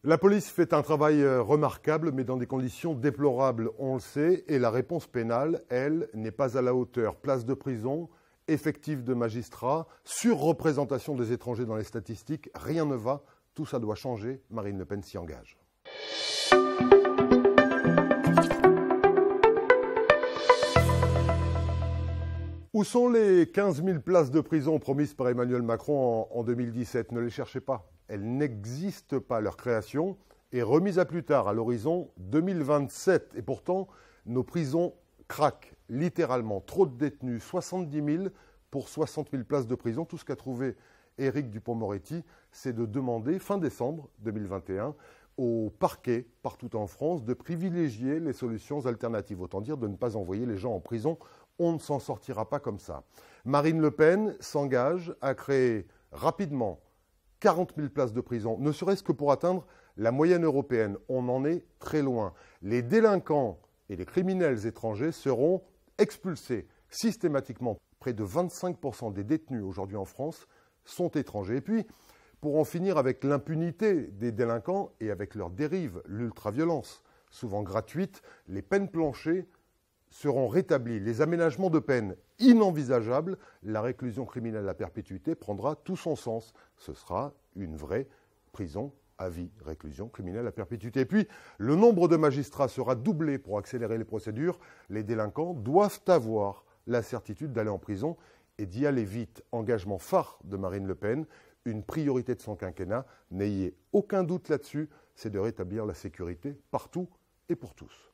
La police fait un travail remarquable, mais dans des conditions déplorables, on le sait, et la réponse pénale, elle, n'est pas à la hauteur. Place de prison, effectif de magistrats, surreprésentation des étrangers dans les statistiques, rien ne va, tout ça doit changer, Marine Le Pen s'y engage. Où sont les 15 000 places de prison promises par Emmanuel Macron en 2017 ? Ne les cherchez pas. Elles n'existent pas. Leur création est remise à plus tard, à l'horizon 2027. Et pourtant, nos prisons craquent, littéralement. Trop de détenus, 70 000 pour 60 000 places de prison. Tout ce qu'a trouvé Éric Dupond-Moretti, c'est de demander, fin décembre 2021, au parquet, partout en France, de privilégier les solutions alternatives. Autant dire de ne pas envoyer les gens en prison. On ne s'en sortira pas comme ça. Marine Le Pen s'engage à créer rapidement 40 000 places de prison, ne serait-ce que pour atteindre la moyenne européenne. On en est très loin. Les délinquants et les criminels étrangers seront expulsés systématiquement. Près de 25% des détenus aujourd'hui en France sont étrangers. Et puis, pour en finir avec l'impunité des délinquants et avec leur dérive, l'ultraviolence, souvent gratuite, les peines planchées seront rétablis. Les aménagements de peine inenvisageables, la réclusion criminelle à perpétuité prendra tout son sens. Ce sera une vraie prison à vie, réclusion criminelle à perpétuité. Et puis, le nombre de magistrats sera doublé pour accélérer les procédures. Les délinquants doivent avoir la certitude d'aller en prison et d'y aller vite. Engagement phare de Marine Le Pen, une priorité de son quinquennat. N'ayez aucun doute là-dessus, c'est de rétablir la sécurité partout et pour tous.